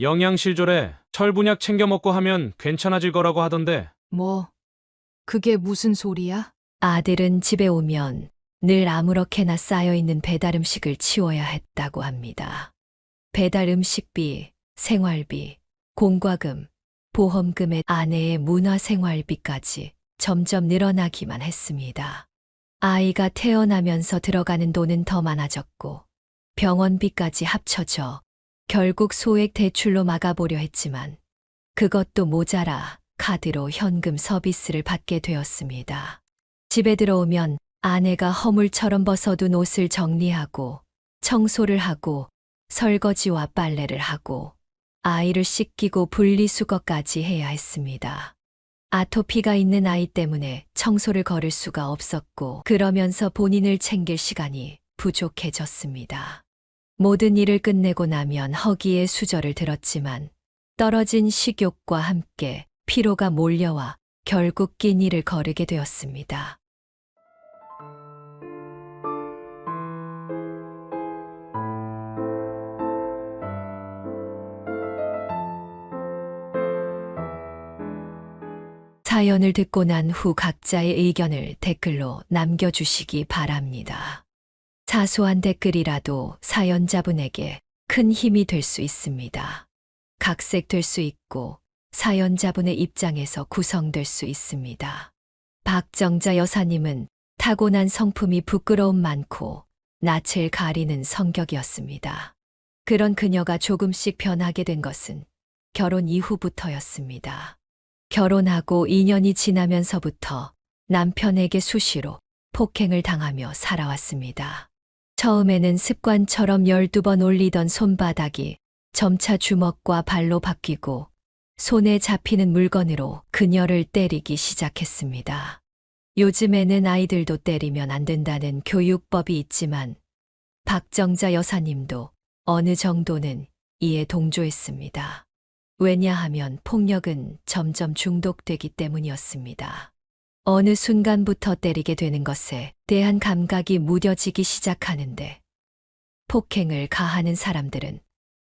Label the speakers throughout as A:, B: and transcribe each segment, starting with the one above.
A: 영양실조래. 철분약 챙겨 먹고 하면 괜찮아질 거라고 하던데.
B: 뭐, 그게 무슨 소리야?
C: 아들은 집에 오면 늘 아무렇게나 쌓여있는 배달 음식을 치워야 했다고 합니다. 배달 음식비, 생활비, 공과금, 보험금에 아내의 문화생활비까지 점점 늘어나기만 했습니다. 아이가 태어나면서 들어가는 돈은 더 많아졌고 병원비까지 합쳐져 결국 소액 대출로 막아보려 했지만 그것도 모자라 카드로 현금 서비스를 받게 되었습니다. 집에 들어오면 아내가 허물처럼 벗어둔 옷을 정리하고 청소를 하고 설거지와 빨래를 하고 아이를 씻기고 분리수거까지 해야 했습니다. 아토피가 있는 아이 때문에 청소를 거를 수가 없었고 그러면서 본인을 챙길 시간이 부족해졌습니다. 모든 일을 끝내고 나면 허기에 수저를 들었지만 떨어진 식욕과 함께 피로가 몰려와 결국 끼니를 거르게 되었습니다. 사연을 듣고 난 후 각자의 의견을 댓글로 남겨주시기 바랍니다. 사소한 댓글이라도 사연자분에게 큰 힘이 될 수 있습니다. 각색될 수 있고 사연자분의 입장에서 구성될 수 있습니다. 박정자 여사님은 타고난 성품이 부끄러움 많고 낯을 가리는 성격이었습니다. 그런 그녀가 조금씩 변하게 된 것은 결혼 이후부터였습니다. 결혼하고 2년이 지나면서부터 남편에게 수시로 폭행을 당하며 살아왔습니다. 처음에는 습관처럼 12번 올리던 손바닥이 점차 주먹과 발로 바뀌고 손에 잡히는 물건으로 그녀를 때리기 시작했습니다. 요즘에는 아이들도 때리면 안 된다는 교육법이 있지만 박정자 여사님도 어느 정도는 이에 동조했습니다. 왜냐하면 폭력은 점점 중독되기 때문이었습니다. 어느 순간부터 때리게 되는 것에 대한 감각이 무뎌지기 시작하는데 폭행을 가하는 사람들은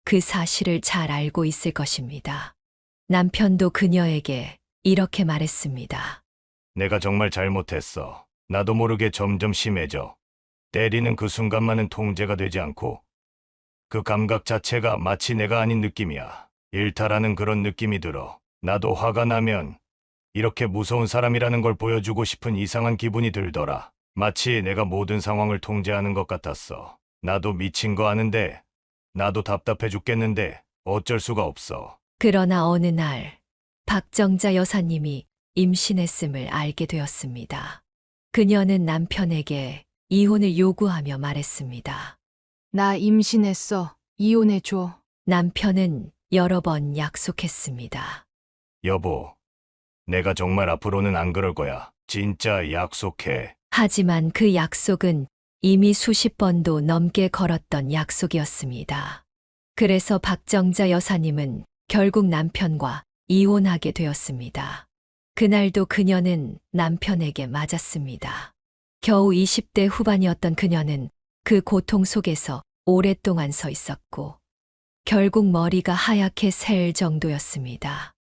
C: 그 사실을 잘 알고 있을 것입니다. 남편도 그녀에게 이렇게 말했습니다.
D: 내가 정말 잘못했어. 나도 모르게 점점 심해져. 때리는 그 순간만은 통제가 되지 않고 그 감각 자체가 마치 내가 아닌 느낌이야. 일탈하는 그런 느낌이 들어. 나도 화가 나면 이렇게 무서운 사람이라는 걸 보여주고 싶은 이상한 기분이 들더라. 마치 내가 모든 상황을 통제하는 것 같았어. 나도 미친 거 아는데 나도 답답해 죽겠는데 어쩔 수가 없어.
C: 그러나 어느 날 박정자 여사님이 임신했음을 알게 되었습니다. 그녀는 남편에게 이혼을 요구하며 말했습니다.
B: 나 임신했어. 이혼해줘.
C: 남편은 여러 번 약속했습니다.
D: 여보, 내가 정말 앞으로는 안 그럴 거야. 진짜 약속해.
C: 하지만 그 약속은 이미 수십 번도 넘게 걸었던 약속이었습니다. 그래서 박정자 여사님은 결국 남편과 이혼하게 되었습니다. 그날도 그녀는 남편에게 맞았습니다. 겨우 20대 후반이었던 그녀는 그 고통 속에서 오랫동안 서 있었고 결국 머리가 하얗게 셀 정도였습니다.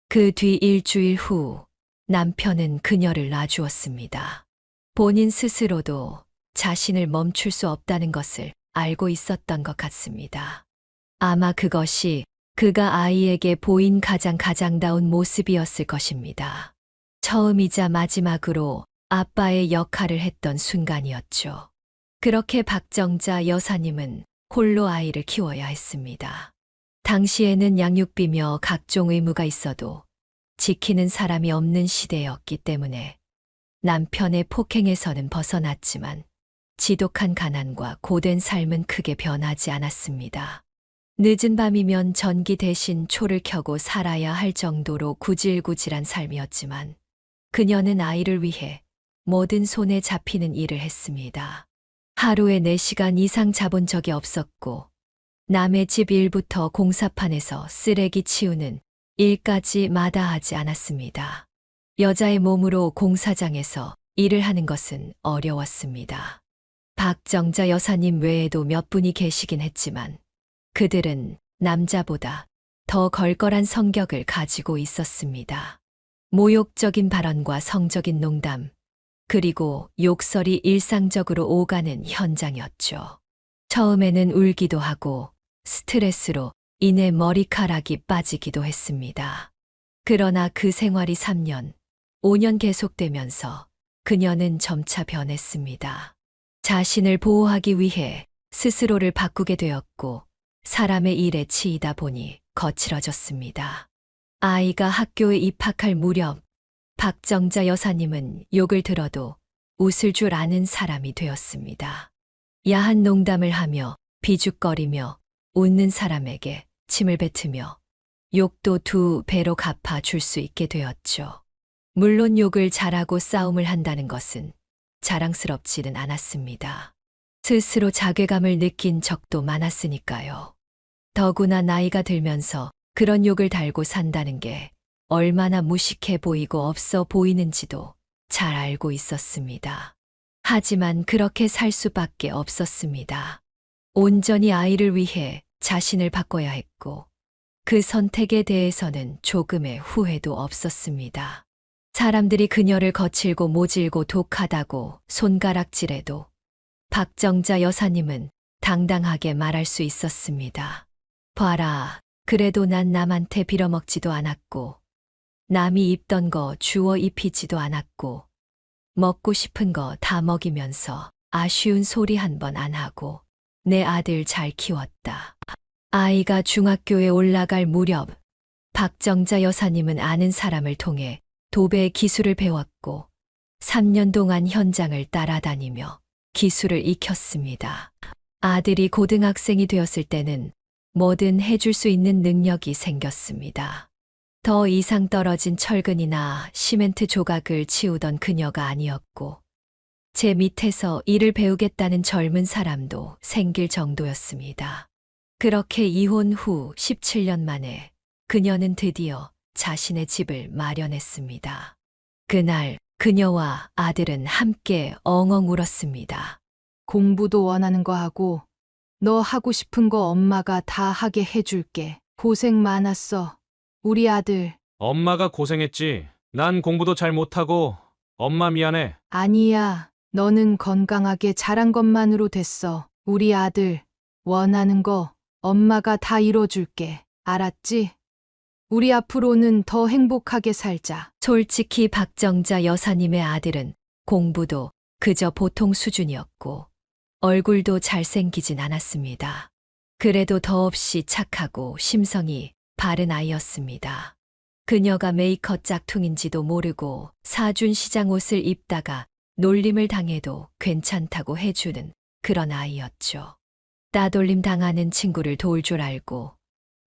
C: 그 뒤 일주일 후 남편은 그녀를 놔주었습니다. 본인 스스로도 자신을 멈출 수 없다는 것을 알고 있었던 것 같습니다. 아마 그것이 그가 아이에게 보인 가장 가장다운 모습이었을 것입니다. 처음이자 마지막으로 아빠의 역할을 했던 순간이었죠. 그렇게 박정자 여사님은 홀로 아이를 키워야 했습니다. 당시에는 양육비며 각종 의무가 있어도 지키는 사람이 없는 시대였기 때문에 남편의 폭행에서는 벗어났지만 지독한 가난과 고된 삶은 크게 변하지 않았습니다. 늦은 밤이면 전기 대신 초를 켜고 살아야 할 정도로 구질구질한 삶이었지만 그녀는 아이를 위해 모든 손에 잡히는 일을 했습니다. 하루에 4시간 이상 자본 적이 없었고 남의 집 일부터 공사판에서 쓰레기 치우는 일까지 마다하지 않았습니다. 여자의 몸으로 공사장에서 일을 하는 것은 어려웠습니다. 박정자 여사님 외에도 몇 분이 계시긴 했지만 그들은 남자보다 더 걸걸한 성격을 가지고 있었습니다. 모욕적인 발언과 성적인 농담, 그리고 욕설이 일상적으로 오가는 현장이었죠. 처음에는 울기도 하고 스트레스로 인해 머리카락이 빠지기도 했습니다. 그러나 그 생활이 3년, 5년 계속되면서 그녀는 점차 변했습니다. 자신을 보호하기 위해 스스로를 바꾸게 되었고 사람의 일에 치이다 보니 거칠어졌습니다. 아이가 학교에 입학할 무렵 박정자 여사님은 욕을 들어도 웃을 줄 아는 사람이 되었습니다. 야한 농담을 하며 비죽거리며 웃는 사람에게 침을 뱉으며 욕도 2배로 갚아줄 수 있게 되었죠. 물론 욕을 잘하고 싸움을 한다는 것은 자랑스럽지는 않았습니다. 스스로 자괴감을 느낀 적도 많았으니까요. 더구나 나이가 들면서 그런 욕을 달고 산다는 게 얼마나 무식해 보이고 없어 보이는지도 잘 알고 있었습니다. 하지만 그렇게 살 수밖에 없었습니다. 온전히 아이를 위해 자신을 바꿔야 했고 그 선택에 대해서는 조금의 후회도 없었습니다. 사람들이 그녀를 거칠고 모질고 독하다고 손가락질해도 박정자 여사님은 당당하게 말할 수 있었습니다. 봐라, 그래도 난 남한테 빌어먹지도 않았고 남이 입던 거 주워 입히지도 않았고 먹고 싶은 거 다 먹이면서 아쉬운 소리 한 번 안 하고 내 아들 잘 키웠다. 아이가 중학교에 올라갈 무렵 박정자 여사님은 아는 사람을 통해 도배 기술을 배웠고 3년 동안 현장을 따라다니며 기술을 익혔습니다. 아들이 고등학생이 되었을 때는 뭐든 해줄 수 있는 능력이 생겼습니다. 더 이상 떨어진 철근이나 시멘트 조각을 치우던 그녀가 아니었고 제 밑에서 일을 배우겠다는 젊은 사람도 생길 정도였습니다. 그렇게 이혼 후 17년 만에 그녀는 드디어 자신의 집을 마련했습니다. 그날 그녀와 아들은 함께 엉엉 울었습니다.
B: 공부도 원하는 거 하고 너 하고 싶은 거 엄마가 다 하게 해줄게. 고생 많았어. 우리 아들.
A: 엄마가 고생했지. 난 공부도 잘 못하고 엄마 미안해.
B: 아니야. 너는 건강하게 자란 것만으로 됐어. 우리 아들. 원하는 거 엄마가 다 이뤄줄게. 알았지? 우리 앞으로는 더 행복하게 살자.
C: 솔직히 박정자 여사님의 아들은 공부도 그저 보통 수준이었고 얼굴도 잘생기진 않았습니다. 그래도 더없이 착하고 심성이 바른 아이였습니다. 그녀가 메이커 짝퉁인지도 모르고 사준 시장 옷을 입다가 놀림을 당해도 괜찮다고 해주는 그런 아이였죠. 따돌림 당하는 친구를 도울 줄 알고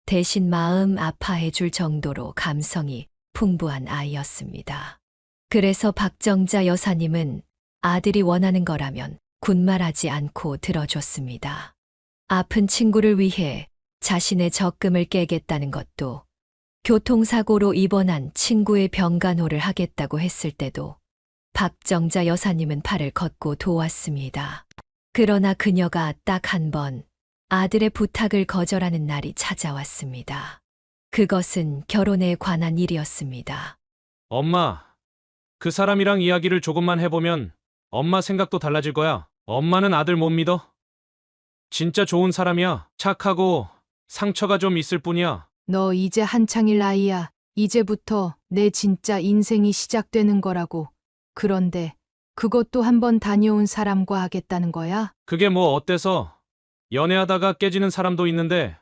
C: 대신 마음 아파해 줄 정도로 감성이 풍부한 아이였습니다. 그래서 박정자 여사님은 아들이 원하는 거라면 군말하지 않고 들어줬습니다. 아픈 친구를 위해 자신의 적금을 깨겠다는 것도, 교통사고로 입원한 친구의 병간호를 하겠다고 했을 때도 박정자 여사님은 팔을 걷고 도왔습니다. 그러나 그녀가 딱 한 번 아들의 부탁을 거절하는 날이 찾아왔습니다. 그것은 결혼에 관한 일이었습니다.
A: 엄마, 그 사람이랑 이야기를 조금만 해보면 엄마 생각도 달라질 거야. 엄마는 아들 못 믿어? 진짜 좋은 사람이야. 착하고 상처가 좀 있을 뿐이야.
B: 너 이제 한창일 나이야. 이제부터 내 진짜 인생이 시작되는 거라고. 그런데 그것도 한번 다녀온 사람과 하겠다는 거야?
A: 그게 뭐 어때서? 연애하다가 깨지는 사람도 있는데.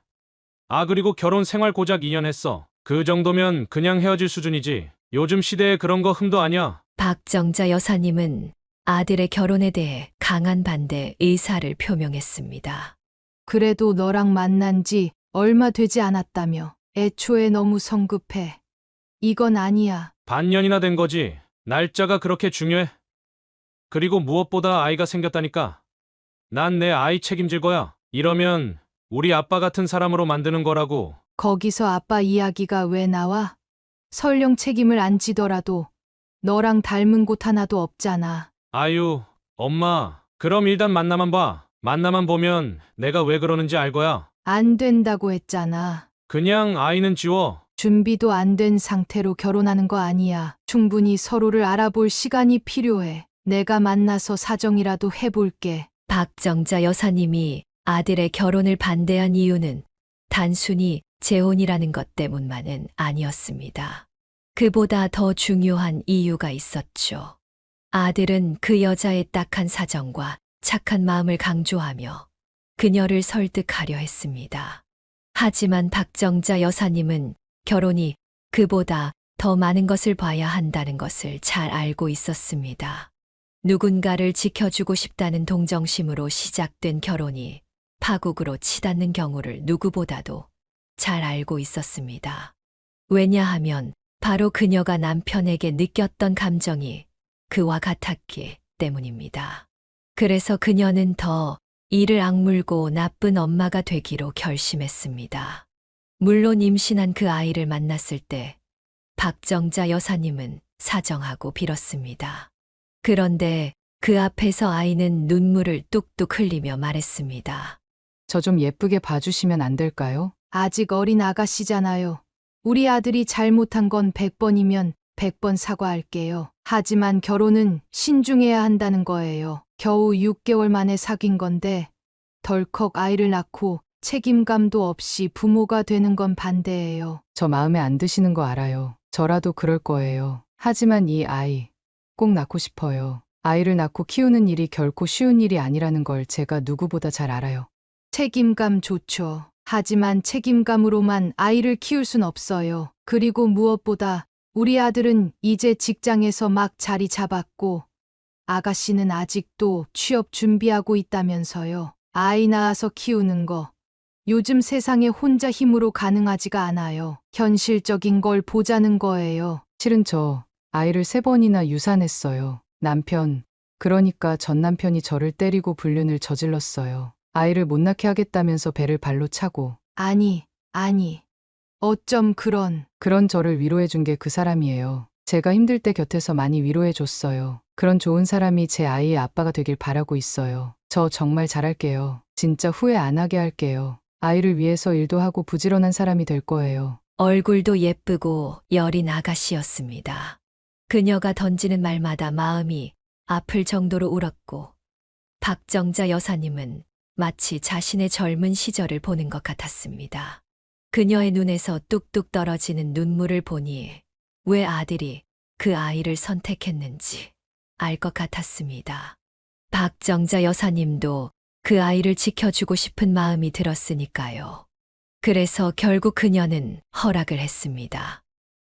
A: 아, 그리고 결혼 생활 고작 2년 했어. 그 정도면 그냥 헤어질 수준이지. 요즘 시대에 그런 거 흠도 아니야.
C: 박정자 여사님은 아들의 결혼에 대해 강한 반대 의사를 표명했습니다.
B: 그래도 너랑 만난 지 얼마 되지 않았다며. 애초에 너무 성급해. 이건 아니야.
A: 반년이나 된 거지. 날짜가 그렇게 중요해? 그리고 무엇보다 아이가 생겼다니까. 난 내 아이 책임질 거야. 이러면 우리 아빠 같은 사람으로 만드는 거라고.
B: 거기서 아빠 이야기가 왜 나와? 설령 책임을 안 지더라도 너랑 닮은 곳 하나도 없잖아.
A: 아유, 엄마. 그럼 일단 만나만 봐. 만나만 보면 내가 왜 그러는지 알 거야.
B: 안 된다고 했잖아.
A: 그냥 아이는 지워.
B: 준비도 안 된 상태로 결혼하는 거 아니야. 충분히 서로를 알아볼 시간이 필요해. 내가 만나서 사정이라도 해볼게.
C: 박정자 여사님이 아들의 결혼을 반대한 이유는 단순히 재혼이라는 것 때문만은 아니었습니다. 그보다 더 중요한 이유가 있었죠. 아들은 그 여자의 딱한 사정과 착한 마음을 강조하며 그녀를 설득하려 했습니다. 하지만 박정자 여사님은 결혼이 그보다 더 많은 것을 봐야 한다는 것을 잘 알고 있었습니다. 누군가를 지켜주고 싶다는 동정심으로 시작된 결혼이 파국으로 치닫는 경우를 누구보다도 잘 알고 있었습니다. 왜냐하면 바로 그녀가 남편에게 느꼈던 감정이 그와 같았기 때문입니다. 그래서 그녀는 더 이를 악물고 나쁜 엄마가 되기로 결심했습니다. 물론 임신한 그 아이를 만났을 때 박정자 여사님은 사정하고 빌었습니다. 그런데 그 앞에서 아이는 눈물을 뚝뚝 흘리며 말했습니다.
E: 저 좀 예쁘게 봐주시면 안 될까요?
B: 아직 어린 아가씨잖아요. 우리 아들이 잘못한 건 100번이면 100번 사과할게요. 하지만 결혼은 신중해야 한다는 거예요. 겨우 6개월 만에 사귄 건데 덜컥 아이를 낳고 책임감도 없이 부모가 되는 건 반대예요.
E: 저 마음에 안 드시는 거 알아요. 저라도 그럴 거예요. 하지만 이 아이 꼭 낳고 싶어요. 아이를 낳고 키우는 일이 결코 쉬운 일이 아니라는 걸 제가 누구보다 잘 알아요.
B: 책임감 좋죠. 하지만 책임감으로만 아이를 키울 순 없어요. 그리고 무엇보다 우리 아들은 이제 직장에서 막 자리 잡았고 아가씨는 아직도 취업 준비하고 있다면서요. 아이 낳아서 키우는 거 요즘 세상에 혼자 힘으로 가능하지가 않아요. 현실적인 걸 보자는 거예요.
E: 실은 저 아이를 3번이나 유산했어요. 남편, 그러니까 전 남편이 저를 때리고 불륜을 저질렀어요. 아이를 못 낳게 하겠다면서 배를 발로 차고
B: 아니. 어쩜
E: 그런 저를 위로해 준 게 그 사람이에요. 제가 힘들 때 곁에서 많이 위로해 줬어요. 그런 좋은 사람이 제 아이의 아빠가 되길 바라고 있어요. 저 정말 잘할게요. 진짜 후회 안 하게 할게요. 아이를 위해서 일도 하고 부지런한 사람이 될 거예요.
C: 얼굴도 예쁘고 여린 아가씨였습니다. 그녀가 던지는 말마다 마음이 아플 정도로 울었고 박정자 여사님은 마치 자신의 젊은 시절을 보는 것 같았습니다. 그녀의 눈에서 뚝뚝 떨어지는 눈물을 보니 왜 아들이 그 아이를 선택했는지 알 것 같았습니다. 박정자 여사님도 그 아이를 지켜주고 싶은 마음이 들었으니까요. 그래서 결국 그녀는 허락을 했습니다.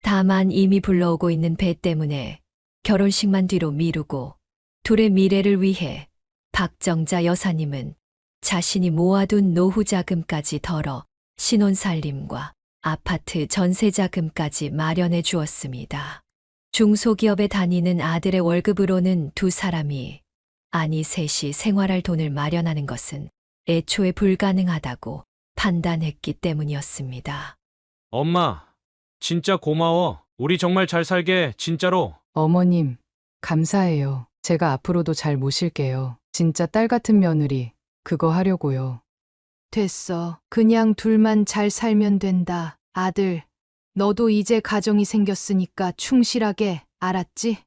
C: 다만 이미 불러오고 있는 배 때문에 결혼식만 뒤로 미루고 둘의 미래를 위해 박정자 여사님은 자신이 모아둔 노후 자금까지 덜어 신혼살림과 아파트 전세 자금까지 마련해 주었습니다. 중소기업에 다니는 아들의 월급으로는 두 사람이, 아니 셋이 생활할 돈을 마련하는 것은 애초에 불가능하다고 판단했기 때문이었습니다.
A: 엄마, 진짜 고마워. 우리 정말 잘 살게, 진짜로.
E: 어머님, 감사해요. 제가 앞으로도 잘 모실게요. 진짜 딸 같은 며느리, 그거 하려고요.
B: 됐어. 그냥 둘만 잘 살면 된다. 아들, 너도 이제 가정이 생겼으니까 충실하게, 알았지?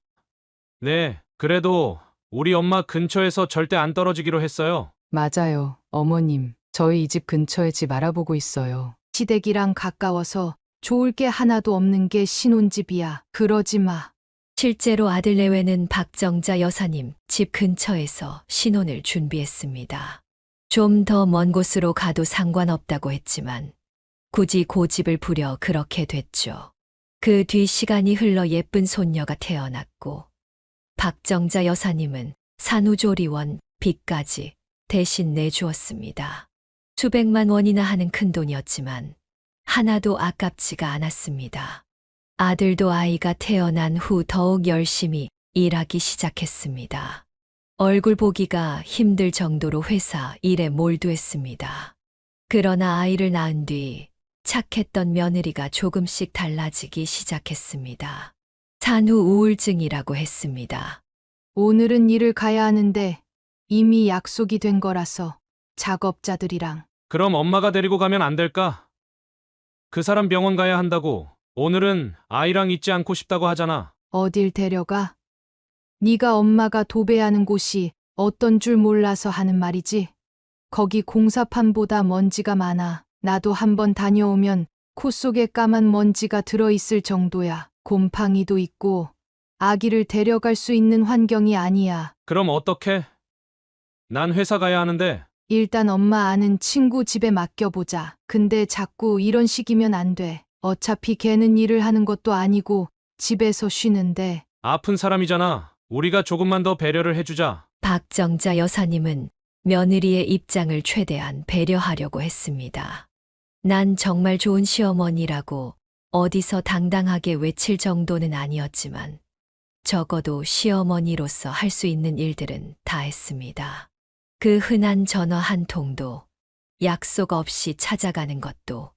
A: 네, 그래도 우리 엄마 근처에서 절대 안 떨어지기로 했어요.
E: 맞아요, 어머님. 저희 이 집 근처에 집 알아보고 있어요.
B: 시댁이랑 가까워서 좋을 게 하나도 없는 게 신혼집이야. 그러지 마.
C: 실제로 아들 내외는 박정자 여사님 집 근처에서 신혼을 준비했습니다. 좀 더 먼 곳으로 가도 상관없다고 했지만 굳이 고집을 부려 그렇게 됐죠. 그 뒤 시간이 흘러 예쁜 손녀가 태어났고 박정자 여사님은 산후조리원 빚까지 대신 내주었습니다. 수백만 원이나 하는 큰돈이었지만 하나도 아깝지가 않았습니다. 아들도 아이가 태어난 후 더욱 열심히 일하기 시작했습니다. 얼굴 보기가 힘들 정도로 회사 일에 몰두했습니다. 그러나 아이를 낳은 뒤 착했던 며느리가 조금씩 달라지기 시작했습니다. 산후 우울증이라고 했습니다.
B: 오늘은 일을 가야 하는데 이미 약속이 된 거라서 작업자들이랑
A: 그럼 엄마가 데리고 가면 안 될까? 그 사람 병원 가야 한다고. 오늘은 아이랑 있지 않고 싶다고 하잖아.
B: 어딜 데려가? 네가 엄마가 도배하는 곳이 어떤 줄 몰라서 하는 말이지. 거기 공사판보다 먼지가 많아. 나도 한번 다녀오면 코 속에 까만 먼지가 들어있을 정도야. 곰팡이도 있고 아기를 데려갈 수 있는 환경이 아니야.
A: 그럼 어떡해? 난 회사 가야 하는데.
B: 일단 엄마 아는 친구 집에 맡겨보자. 근데 자꾸 이런 식이면 안 돼. 어차피 걔는 일을 하는 것도 아니고 집에서 쉬는데.
A: 아픈 사람이잖아. 우리가 조금만 더 배려를 해주자.
C: 박정자 여사님은 며느리의 입장을 최대한 배려하려고 했습니다. 난 정말 좋은 시어머니라고 어디서 당당하게 외칠 정도는 아니었지만 적어도 시어머니로서 할 수 있는 일들은 다 했습니다. 그 흔한 전화 한 통도, 약속 없이 찾아가는 것도,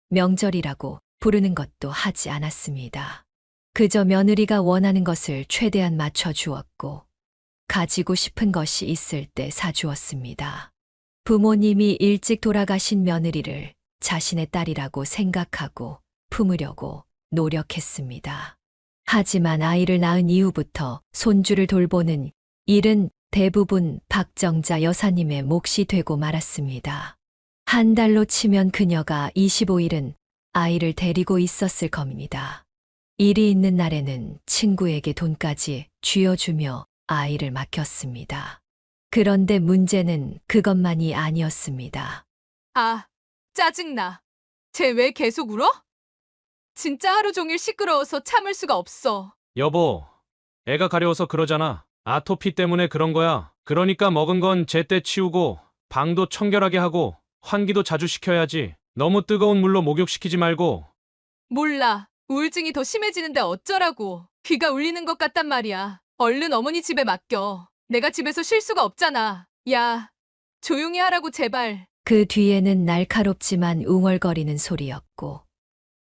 C: 명절이라고 부르는 것도 하지 않았습니다. 그저 며느리가 원하는 것을 최대한 맞춰 주었고, 가지고 싶은 것이 있을 때 사주었습니다. 부모님이 일찍 돌아가신 며느리를 자신의 딸이라고 생각하고 품으려고 노력했습니다. 하지만 아이를 낳은 이후부터 손주를 돌보는 일은 대부분 박정자 여사님의 몫이 되고 말았습니다. 한 달로 치면 그녀가 25일은 아이를 데리고 있었을 겁니다. 일이 있는 날에는 친구에게 돈까지 쥐어주며 아이를 맡겼습니다. 그런데 문제는 그것만이 아니었습니다.
F: 아, 짜증나. 쟤 왜 계속 울어? 진짜 하루 종일 시끄러워서 참을 수가 없어.
A: 여보, 애가 가려워서 그러잖아. 아토피 때문에 그런 거야. 그러니까 먹은 건 제때 치우고 방도 청결하게 하고 환기도 자주 시켜야지. 너무 뜨거운 물로 목욕시키지 말고.
F: 몰라. 우울증이 더 심해지는데 어쩌라고. 귀가 울리는 것 같단 말이야. 얼른 어머니 집에 맡겨. 내가 집에서 쉴 수가 없잖아. 야, 조용히 하라고 제발.
C: 그 뒤에는 날카롭지만 웅얼거리는 소리였고,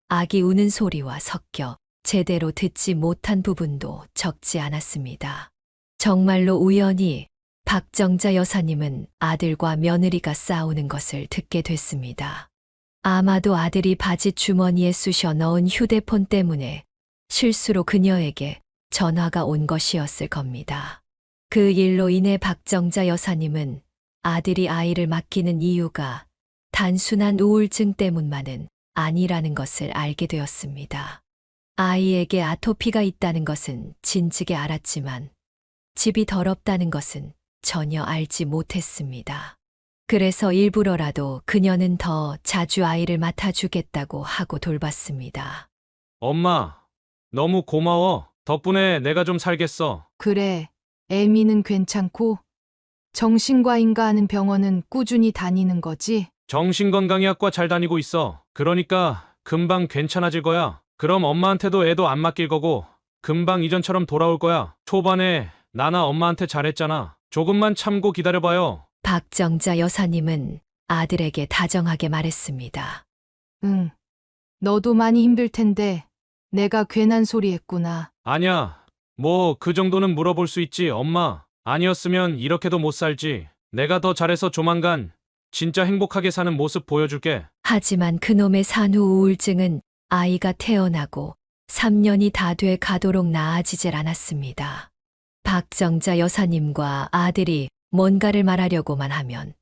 C: 아기 우는 소리와 섞여 제대로 듣지 못한 부분도 적지 않았습니다. 정말로 우연히 박정자 여사님은 아들과 며느리가 싸우는 것을 듣게 됐습니다. 아마도 아들이 바지 주머니에 쑤셔 넣은 휴대폰 때문에 실수로 그녀에게 전화가 온 것이었을 겁니다. 그 일로 인해 박정자 여사님은 아들이 아이를 맡기는 이유가 단순한 우울증 때문만은 아니라는 것을 알게 되었습니다. 아이에게 아토피가 있다는 것은 진즉에 알았지만 집이 더럽다는 것은 전혀 알지 못했습니다. 그래서 일부러라도 그녀는 더 자주 아이를 맡아주겠다고 하고 돌봤습니다.
A: 엄마, 너무 고마워. 덕분에 내가 좀 살겠어.
B: 그래, 애미는 괜찮고 정신과인가 하는 병원은 꾸준히 다니는 거지?
A: 정신건강의학과 잘 다니고 있어. 그러니까 금방 괜찮아질 거야. 그럼 엄마한테도 애도 안 맡길 거고 금방 이전처럼 돌아올 거야. 초반에 나나 엄마한테 잘했잖아. 조금만 참고 기다려봐요.
C: 박정자 여사님은 아들에게 다정하게 말했습니다.
B: 응. 너도 많이 힘들 텐데 내가 괜한 소리 했구나.
A: 아니야. 뭐 그 정도는 물어볼 수 있지, 엄마. 아니었으면 이렇게도 못 살지. 내가 더 잘해서 조만간 진짜 행복하게 사는 모습 보여줄게.
C: 하지만 그놈의 산후 우울증은 아이가 태어나고 3년이 다 돼 가도록 나아지질 않았습니다. 박정자 여사님과 아들이 뭔가를 말하려고만 하면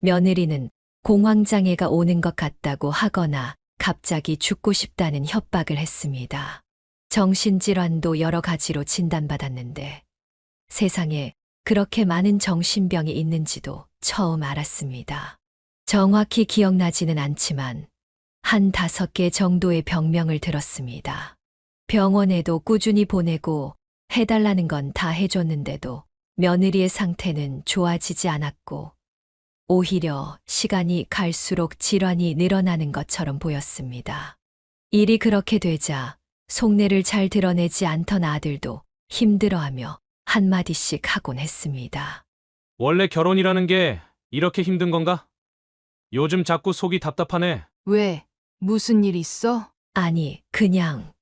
C: 며느리는 공황장애가 오는 것 같다고 하거나 갑자기 죽고 싶다는 협박을 했습니다. 정신질환도 여러 가지로 진단받았는데 세상에 그렇게 많은 정신병이 있는지도 처음 알았습니다. 정확히 기억나지는 않지만 한 5개 정도의 병명을 들었습니다. 병원에도 꾸준히 보내고 해달라는 건 다 해줬는데도 며느리의 상태는 좋아지지 않았고 오히려 시간이 갈수록 질환이 늘어나는 것처럼 보였습니다. 일이 그렇게 되자 속내를 잘 드러내지 않던 아들도 힘들어하며 한마디씩 하곤 했습니다.
A: 원래 결혼이라는 게 이렇게 힘든 건가? 요즘 자꾸 속이 답답하네.
B: 왜? 무슨 일 있어?
C: 아니, 그냥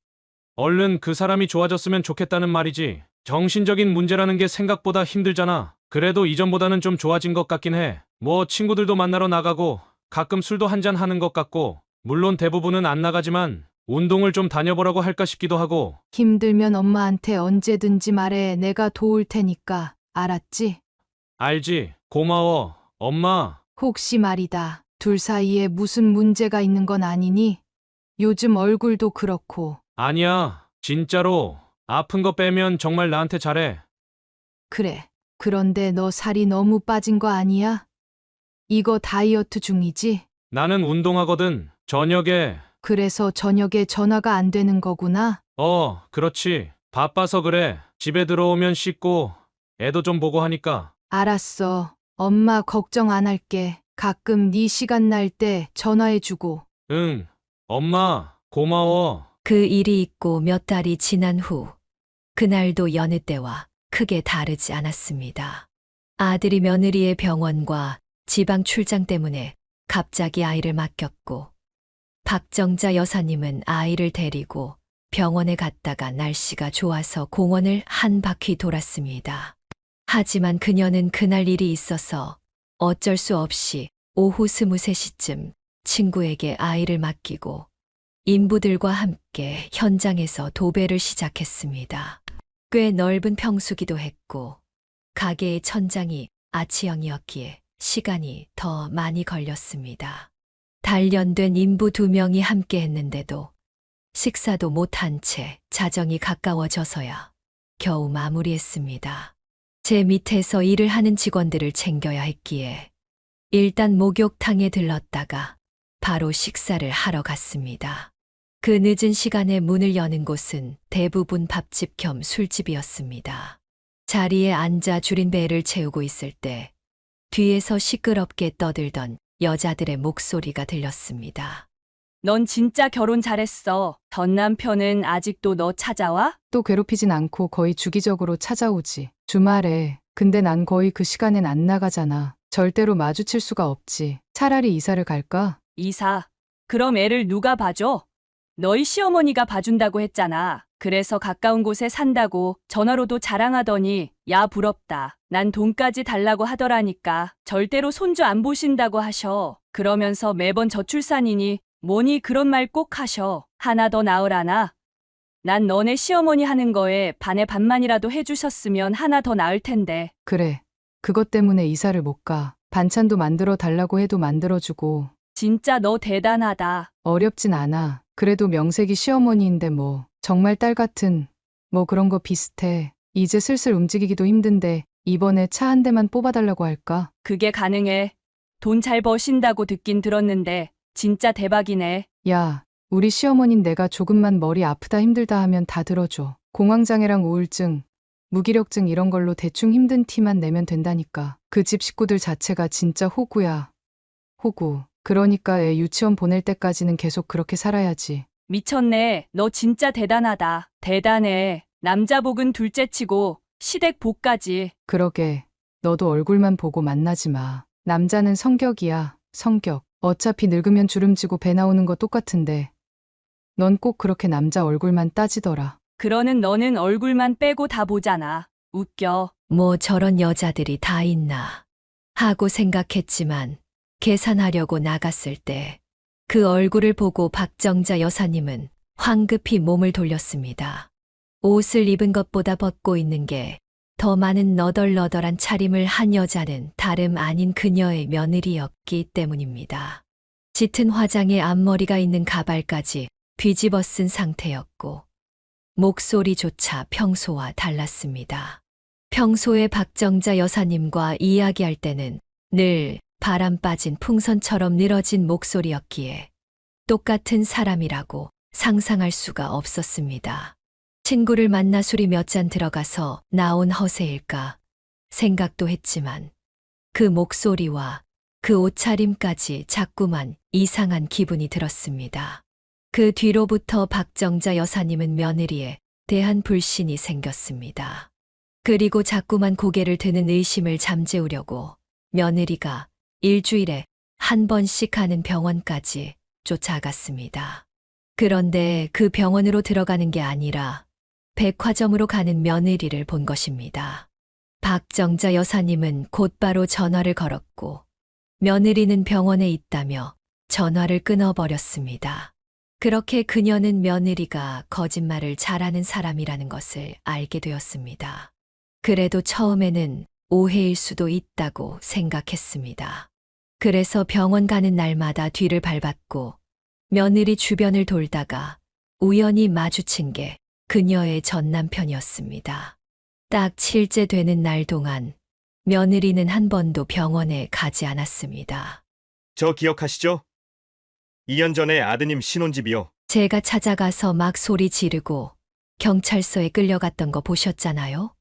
A: 얼른 그 사람이 좋아졌으면 좋겠다는 말이지. 정신적인 문제라는 게 생각보다 힘들잖아. 그래도 이전보다는 좀 좋아진 것 같긴 해. 뭐 친구들도 만나러 나가고 가끔 술도 한잔 하는 것 같고 물론 대부분은 안 나가지만 운동을 좀 다녀보라고 할까 싶기도 하고.
B: 힘들면 엄마한테 언제든지 말해. 내가 도울 테니까. 알았지?
A: 알지? 고마워, 엄마.
B: 혹시 말이다. 둘 사이에 무슨 문제가 있는 건 아니니? 요즘 얼굴도 그렇고.
A: 아니야, 진짜로. 아픈 거 빼면 정말 나한테 잘해.
B: 그래. 그런데 너 살이 너무 빠진 거 아니야? 이거 다이어트 중이지?
A: 나는 운동하거든. 저녁에.
B: 그래서 저녁에 전화가 안 되는 거구나.
A: 그렇지. 바빠서 그래. 집에 들어오면 씻고 애도 좀 보고 하니까.
B: 알았어. 엄마 걱정 안 할게. 가끔 네 시간 날 때 전화해주고.
A: 응, 엄마, 고마워.
C: 그 일이 있고 몇 달이 지난 후, 그날도 여느 때와 크게 다르지 않았습니다. 아들이 며느리의 병원과 지방 출장 때문에 갑자기 아이를 맡겼고, 박정자 여사님은 아이를 데리고 병원에 갔다가 날씨가 좋아서 공원을 한 바퀴 돌았습니다. 하지만 그녀는 그날 일이 있어서 어쩔 수 없이 오후 23시쯤 친구에게 아이를 맡기고 인부들과 함께 현장에서 도배를 시작했습니다. 꽤 넓은 평수기도 했고 가게의 천장이 아치형이었기에 시간이 더 많이 걸렸습니다. 단련된 인부 2명이 함께 했는데도 식사도 못한 채 자정이 가까워져서야 겨우 마무리했습니다. 제 밑에서 일을 하는 직원들을 챙겨야 했기에 일단 목욕탕에 들렀다가 바로 식사를 하러 갔습니다. 그 늦은 시간에 문을 여는 곳은 대부분 밥집 겸 술집이었습니다. 자리에 앉아 줄인 배를 채우고 있을 때 뒤에서 시끄럽게 떠들던 여자들의 목소리가 들렸습니다.
G: 넌 진짜 결혼 잘했어. 전 남편은 아직도 너 찾아와?
E: 또 괴롭히진 않고 거의 주기적으로 찾아오지. 주말에. 근데 난 거의 그 시간엔 안 나가잖아. 절대로 마주칠 수가 없지. 차라리 이사를 갈까?
G: 이사. 그럼 애를 누가 봐줘? 너희 시어머니가 봐준다고 했잖아. 그래서 가까운 곳에 산다고 전화로도 자랑하더니 야 부럽다. 난 돈까지 달라고 하더라니까. 절대로 손주 안 보신다고 하셔. 그러면서 매번 저출산이니 뭐니 그런 말 꼭 하셔. 하나 더 나으라나? 난 너네 시어머니 하는 거에 반의 반만이라도 해주셨으면 하나 더 나을 텐데.
E: 그래. 그것 때문에 이사를 못 가. 반찬도 만들어 달라고 해도 만들어주고.
G: 진짜 너 대단하다.
E: 어렵진 않아. 그래도 명색이 시어머니인데 뭐. 정말 딸 같은. 뭐 그런 거 비슷해. 이제 슬슬 움직이기도 힘든데 이번에 차 한 대만 뽑아달라고 할까?
G: 그게 가능해. 돈 잘 버신다고 듣긴 들었는데 진짜 대박이네.
E: 야, 우리 시어머닌 내가 조금만 머리 아프다 힘들다 하면 다 들어줘. 공황장애랑 우울증, 무기력증 이런 걸로 대충 힘든 티만 내면 된다니까. 그 집 식구들 자체가 진짜 호구야. 호구. 그러니까 애 유치원 보낼 때까지는 계속 그렇게 살아야지.
G: 미쳤네. 너 진짜 대단하다. 대단해. 남자복은 둘째치고 시댁복까지.
E: 그러게. 너도 얼굴만 보고 만나지 마. 남자는 성격이야. 성격. 어차피 늙으면 주름지고 배 나오는 거 똑같은데. 넌 꼭 그렇게 남자 얼굴만 따지더라.
G: 그러는 너는 얼굴만 빼고 다 보잖아. 웃겨.
C: 뭐 저런 여자들이 다 있나 하고 생각했지만 계산하려고 나갔을 때 그 얼굴을 보고 박정자 여사님은 황급히 몸을 돌렸습니다. 옷을 입은 것보다 벗고 있는 게 더 많은 너덜너덜한 차림을 한 여자는 다름 아닌 그녀의 며느리였기 때문입니다. 짙은 화장에 앞머리가 있는 가발까지 뒤집어 쓴 상태였고 목소리조차 평소와 달랐습니다. 평소에 박정자 여사님과 이야기할 때는 늘 바람 빠진 풍선처럼 늘어진 목소리였기에 똑같은 사람이라고 상상할 수가 없었습니다. 친구를 만나 술이 몇 잔 들어가서 나온 허세일까 생각도 했지만 그 목소리와 그 옷차림까지 자꾸만 이상한 기분이 들었습니다. 그 뒤로부터 박정자 여사님은 며느리에 대한 불신이 생겼습니다. 그리고 자꾸만 고개를 드는 의심을 잠재우려고 며느리가 일주일에 한 번씩 가는 병원까지 쫓아갔습니다. 그런데 그 병원으로 들어가는 게 아니라 백화점으로 가는 며느리를 본 것입니다. 박정자 여사님은 곧바로 전화를 걸었고 며느리는 병원에 있다며 전화를 끊어버렸습니다. 그렇게 그녀는 며느리가 거짓말을 잘하는 사람이라는 것을 알게 되었습니다. 그래도 처음에는 오해일 수도 있다고 생각했습니다. 그래서 병원 가는 날마다 뒤를 밟았고 며느리 주변을 돌다가 우연히 마주친 게 그녀의 전 남편이었습니다. 딱 7째 되는 날 동안 며느리는 한 번도 병원에 가지 않았습니다.
H: 저 기억하시죠? 2년 전에 아드님 신혼집이요.
C: 제가 찾아가서 막 소리 지르고 경찰서에 끌려갔던 거 보셨잖아요?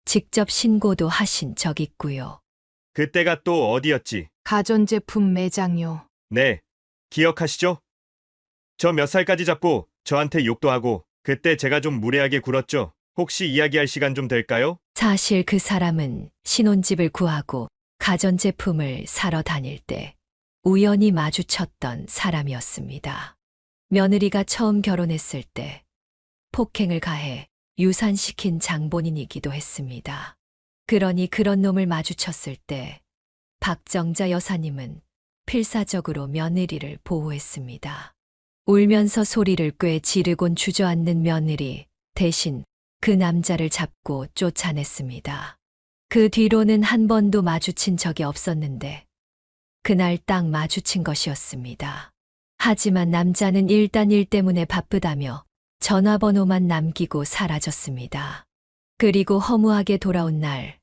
C: 직접 신고도 하신 적 있고요.
H: 그때가 또 어디였지?
B: 가전제품 매장요.
H: 네, 기억하시죠? 저 몇 살까지 잡고 저한테 욕도 하고 그때 제가 좀 무례하게 굴었죠. 혹시 이야기할 시간 좀 될까요?
C: 사실 그 사람은 신혼집을 구하고 가전제품을 사러 다닐 때 우연히 마주쳤던 사람이었습니다. 며느리가 처음 결혼했을 때 폭행을 가해 유산시킨 장본인이기도 했습니다. 그러니 그런 놈을 마주쳤을 때 박정자 여사님은 필사적으로 며느리를 보호했습니다. 울면서 소리를 꽤 지르곤 주저앉는 며느리 대신 그 남자를 잡고 쫓아냈습니다. 그 뒤로는 한 번도 마주친 적이 없었는데 그날 딱 마주친 것이었습니다. 하지만 남자는 일단 일 때문에 바쁘다며 전화번호만 남기고 사라졌습니다. 그리고 허무하게 돌아온 날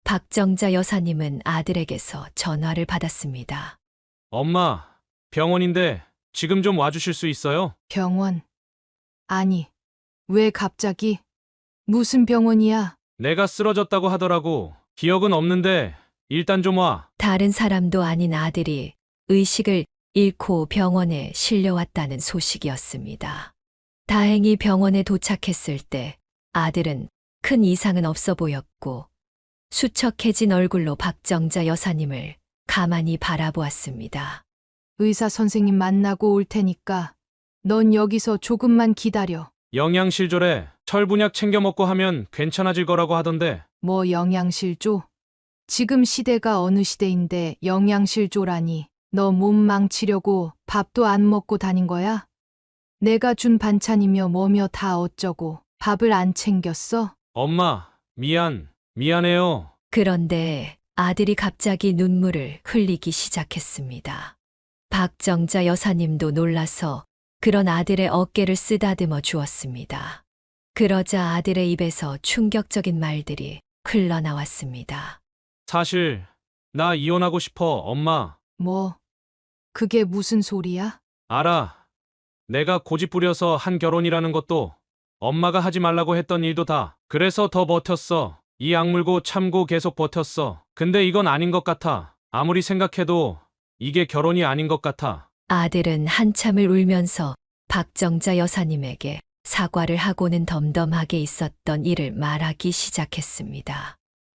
C: 박정자 여사님은 아들에게서 전화를 받았습니다.
A: 엄마, 병원인데 지금 좀 와주실 수 있어요?
B: 병원. 아니, 왜 갑자기? 무슨 병원이야?
A: 내가 쓰러졌다고 하더라고. 기억은 없는데 일단 좀 와.
C: 다른 사람도 아닌 아들이 의식을 잃고 병원에 실려왔다는 소식이었습니다. 다행히 병원에 도착했을 때 아들은 큰 이상은 없어 보였고 수척해진 얼굴로 박정자 여사님을 가만히 바라보았습니다.
B: 의사 선생님 만나고 올 테니까 넌 여기서 조금만 기다려.
A: 영양실조래. 철분약 챙겨 먹고 하면 괜찮아질 거라고 하던데.
B: 뭐 영양실조? 지금 시대가 어느 시대인데 영양실조라니. 너 몸 망치려고 밥도 안 먹고 다닌 거야? 내가 준 반찬이며 뭐며 다 어쩌고 밥을 안 챙겼어?
A: 엄마, 미안해요.
C: 그런데 아들이 갑자기 눈물을 흘리기 시작했습니다. 박정자 여사님도 놀라서 그런 아들의 어깨를 쓰다듬어 주었습니다. 그러자 아들의 입에서 충격적인 말들이 흘러나왔습니다.
A: 사실 나 이혼하고 싶어, 엄마.
B: 뭐? 그게 무슨 소리야?
A: 알아. 내가 고집 부려서 한 결혼이라는 것도 엄마가 하지 말라고 했던 일도 다. 그래서 더 버텼어. 이 악물고 참고 계속 버텼어. 근데 이건 아닌 것 같아. 아무리 생각해도 이게 결혼이 아닌 것 같아.
C: 아들은 한참을 울면서 박정자 여사님에게 사과를 하고는 덤덤하게 있었던 일을 말하기 시작했습니다.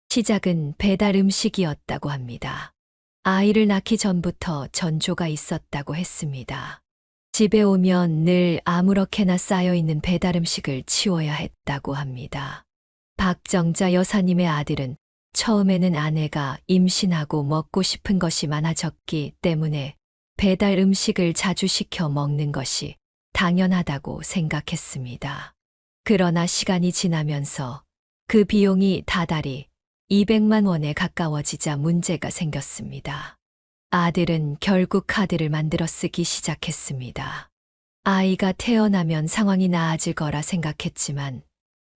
C: 시작은 배달 음식이었다고 합니다. 아이를 낳기 전부터 전조가 있었다고 했습니다. 집에 오면 늘 아무렇게나 쌓여있는 배달 음식을 치워야 했다고 합니다. 박정자 여사님의 아들은 처음에는 아내가 임신하고 먹고 싶은 것이 많아졌기 때문에 배달 음식을 자주 시켜 먹는 것이 당연하다고 생각했습니다. 그러나 시간이 지나면서 그 비용이 다달이 200만 원에 가까워지자 문제가 생겼습니다. 아들은 결국 카드를 만들어 쓰기 시작했습니다. 아이가 태어나면 상황이 나아질 거라 생각했지만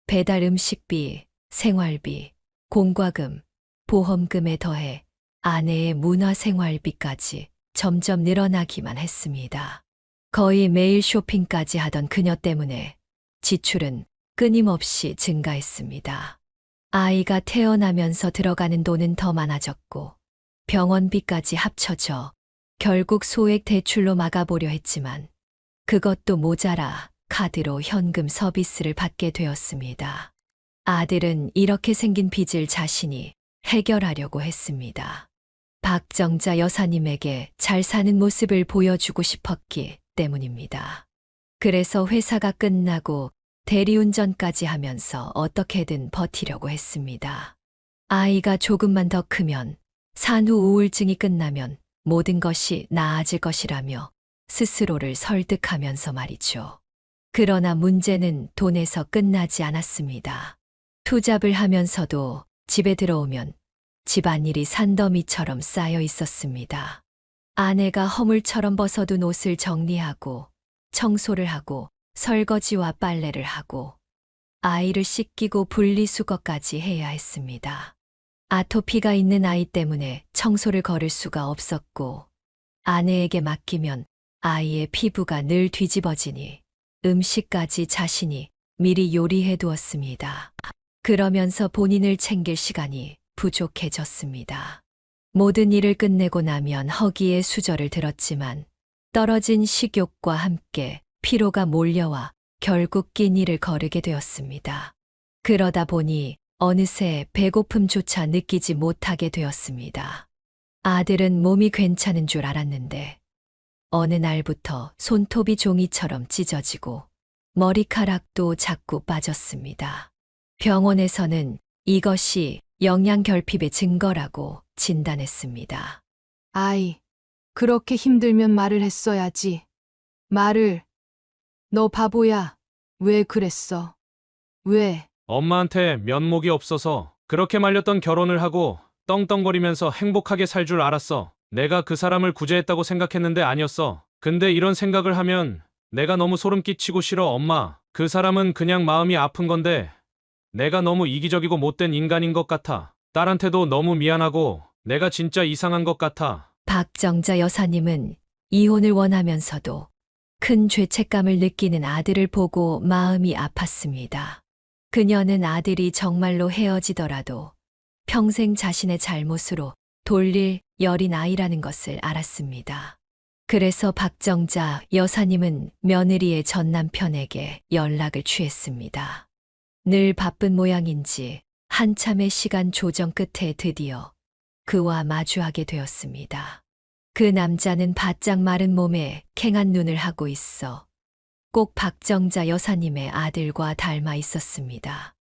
C: 배달 음식비, 생활비, 공과금, 보험금에 더해 아내의 문화생활비까지 점점 늘어나기만 했습니다. 거의 매일 쇼핑까지 하던 그녀 때문에 지출은 끊임없이 증가했습니다. 아이가 태어나면서 들어가는 돈은 더 많아졌고 병원비까지 합쳐져 결국 소액 대출로 막아보려 했지만 그것도 모자라 카드로 현금 서비스를 받게 되었습니다. 아들은 이렇게 생긴 빚을 자신이 해결하려고 했습니다. 박정자 여사님에게 잘 사는 모습을 보여주고 싶었기 때문입니다. 그래서 회사가 끝나고 대리운전까지 하면서 어떻게든 버티려고 했습니다. 아이가 조금만 더 크면 산후 우울증이 끝나면 모든 것이 나아질 것이라며 스스로를 설득하면서 말이죠. 그러나 문제는 돈에서 끝나지 않았습니다. 투잡을 하면서도 집에 들어오면 집안일이 산더미처럼 쌓여 있었습니다. 아내가 허물처럼 벗어둔 옷을 정리하고 청소를 하고 설거지와 빨래를 하고 아이를 씻기고 분리수거까지 해야 했습니다. 아토피가 있는 아이 때문에 청소를 거를 수가 없었고 아내에게 맡기면 아이의 피부가 늘 뒤집어지니 음식까지 자신이 미리 요리해 두었습니다. 그러면서 본인을 챙길 시간이 부족해졌습니다. 모든 일을 끝내고 나면 허기에 수저를 들었지만 떨어진 식욕과 함께 피로가 몰려와 결국 낀 일을 거르게 되었습니다. 그러다 보니 어느새 배고픔조차 느끼지 못하게 되었습니다. 아들은 몸이 괜찮은 줄 알았는데 어느 날부터 손톱이 종이처럼 찢어지고 머리카락도 자꾸 빠졌습니다. 병원에서는 이것이 영양결핍의 증거라고 진단했습니다.
B: 아이, 그렇게 힘들면 말을 했어야지. 말을. 너 바보야. 왜 그랬어? 왜?
A: 엄마한테 면목이 없어서 그렇게 말렸던 결혼을 하고 떵떵거리면서 행복하게 살 줄 알았어. 내가 그 사람을 구제했다고 생각했는데 아니었어. 근데 이런 생각을 하면 내가 너무 소름 끼치고 싫어, 엄마. 그 사람은 그냥 마음이 아픈 건데 내가 너무 이기적이고 못된 인간인 것 같아. 딸한테도 너무 미안하고 내가 진짜 이상한 것 같아.
C: 박정자 여사님은 이혼을 원하면서도 큰 죄책감을 느끼는 아들을 보고 마음이 아팠습니다. 그녀는 아들이 정말로 헤어지더라도 평생 자신의 잘못으로 돌릴 여린 아이라는 것을 알았습니다. 그래서 박정자 여사님은 며느리의 전 남편에게 연락을 취했습니다. 늘 바쁜 모양인지 한참의 시간 조정 끝에 드디어 그와 마주하게 되었습니다. 그 남자는 바짝 마른 몸에 캥한 눈을 하고 있어 꼭 박정자 여사님의 아들과 닮아 있었습니다.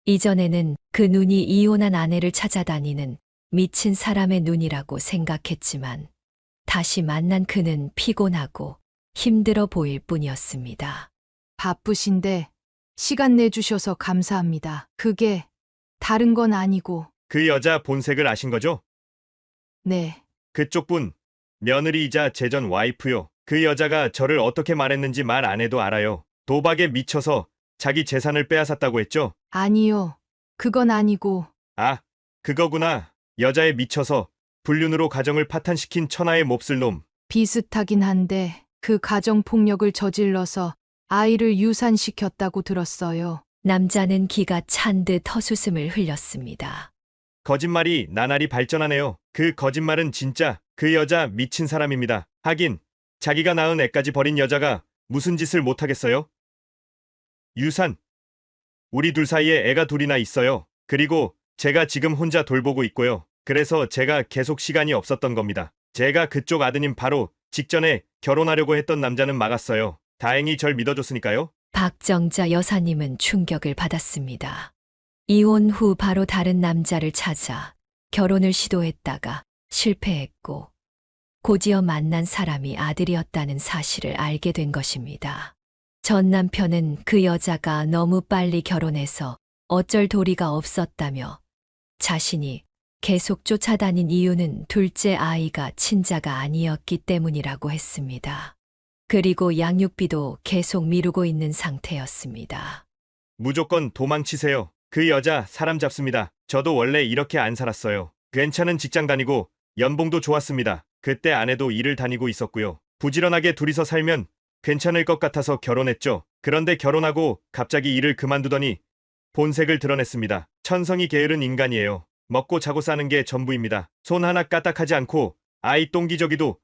C: 이전에는 그 눈이 이혼한 아내를 찾아다니는 미친 사람의 눈이라고 생각했지만 다시 만난 그는 피곤하고 힘들어 보일 뿐이었습니다.
B: 바쁘신데 시간 내주셔서 감사합니다. 그게 다른 건 아니고,
H: 그 여자 본색을 아신 거죠?
B: 네.
H: 그쪽 분, 며느리이자 제 전 와이프요. 그 여자가 저를 어떻게 말했는지 말 안 해도 알아요. 도박에 미쳐서 자기 재산을 빼앗았다고 했죠?
B: 아니요. 그건 아니고,
H: 아, 그거구나. 여자에 미쳐서 불륜으로 가정을 파탄시킨 천하의 몹쓸 놈.
B: 비슷하긴 한데 그 가정폭력을 저질러서 아이를 유산시켰다고 들었어요.
C: 남자는 기가 찬 듯 헛웃음을 흘렸습니다.
H: 거짓말이 나날이 발전하네요. 그 거짓말은 진짜 그 여자 미친 사람입니다. 하긴 자기가 낳은 애까지 버린 여자가 무슨 짓을 못하겠어요? 유산. 우리 둘 사이에 애가 둘이나 있어요. 그리고 제가 지금 혼자 돌보고 있고요. 그래서 제가 계속 시간이 없었던 겁니다. 제가 그쪽 아드님 바로 직전에 결혼하려고 했던 남자는 막았어요. 다행히 절 믿어줬으니까요.
C: 박정자 여사님은 충격을 받았습니다. 이혼 후 바로 다른 남자를 찾아 결혼을 시도했다가 실패했고 곧이어 만난 사람이 아들이었다는 사실을 알게 된 것입니다. 전 남편은 그 여자가 너무 빨리 결혼해서 어쩔 도리가 없었다며 자신이 계속 쫓아다닌 이유는 둘째 아이가 친자가 아니었기 때문이라고 했습니다. 그리고 양육비도 계속 미루고 있는 상태였습니다.
H: 무조건 도망치세요. 그 여자 사람 잡습니다. 저도 원래 이렇게 안 살았어요. 괜찮은 직장 다니고 연봉도 좋았습니다. 그때 아내도 일을 다니고 있었고요. 부지런하게 둘이서 살면 괜찮을 것 같아서 결혼했죠. 그런데 결혼하고 갑자기 일을 그만두더니 본색을 드러냈습니다. 천성이 게으른 인간이에요. 먹고 자고 사는 게 전부입니다. 손 하나 까딱하지 않고 아이 똥기저귀도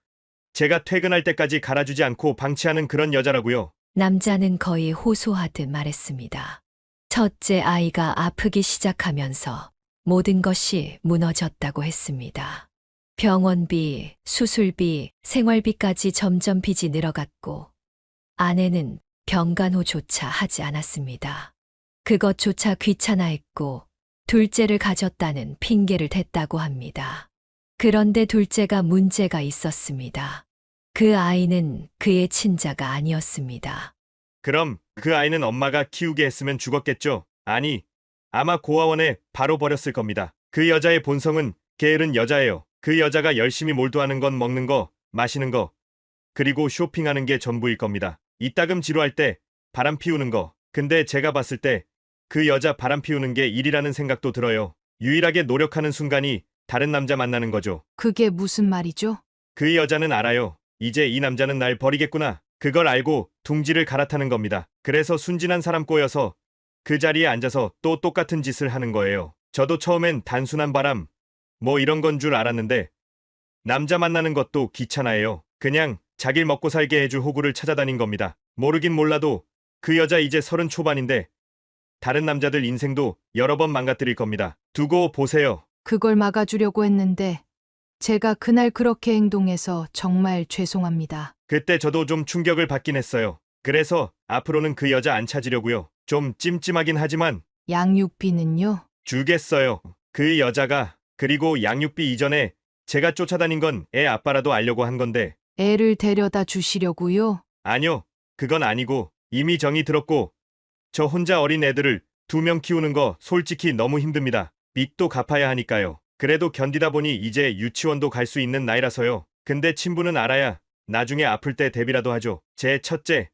H: 제가 퇴근할 때까지 갈아주지 않고 방치하는 그런 여자라고요.
C: 남자는 거의 호소하듯 말했습니다. 첫째 아이가 아프기 시작하면서 모든 것이 무너졌다고 했습니다. 병원비, 수술비, 생활비까지 점점 빚이 늘어갔고 아내는 병간호조차 하지 않았습니다. 그것조차 귀찮아했고 둘째를 가졌다는 핑계를 댔다고 합니다. 그런데 둘째가 문제가 있었습니다. 그 아이는 그의 친자가 아니었습니다.
H: 그럼 그 아이는 엄마가 키우게 했으면 죽었겠죠? 아니, 아마 고아원에 바로 버렸을 겁니다. 그 여자의 본성은 게으른 여자예요. 그 여자가 열심히 몰두하는 건 먹는 거, 마시는 거, 그리고 쇼핑하는 게 전부일 겁니다. 이따금 지루할 때 바람 피우는 거. 근데 제가 봤을 때 그 여자 바람 피우는 게 일이라는 생각도 들어요. 유일하게 노력하는 순간이 다른 남자 만나는 거죠.
B: 그게 무슨 말이죠?
H: 그 여자는 알아요. 이제 이 남자는 날 버리겠구나. 그걸 알고 둥지를 갈아타는 겁니다. 그래서 순진한 사람 꼬여서 그 자리에 앉아서 또 똑같은 짓을 하는 거예요. 저도 처음엔 단순한 바람, 뭐 이런 건 줄 알았는데 남자 만나는 것도 귀찮아해요. 그냥 자길 먹고 살게 해줄 호구를 찾아다닌 겁니다. 모르긴 몰라도 그 여자 이제 30 초반인데 다른 남자들 인생도 여러 번 망가뜨릴 겁니다. 두고 보세요.
B: 그걸 막아주려고 했는데 제가 그날 그렇게 행동해서 정말 죄송합니다.
H: 그때 저도 좀 충격을 받긴 했어요. 그래서 앞으로는 그 여자 안 찾으려고요. 좀 찜찜하긴 하지만
B: 양육비는요?
H: 주겠어요. 그 여자가. 그리고 양육비 이전에 제가 쫓아다닌 건 애 아빠라도 알려고 한 건데
B: 애를 데려다 주시려고요?
H: 아니요. 그건 아니고 이미 정이 들었고 저 혼자 어린 애들을 2명 키우는 거 솔직히 너무 힘듭니다. 빚도 갚아야 하니까요. 그래도 견디다 보니 이제 유치원도 갈 수 있는 나이라서요. 근데 친부는 알아야 나중에 아플 때 대비라도 하죠. 제 첫째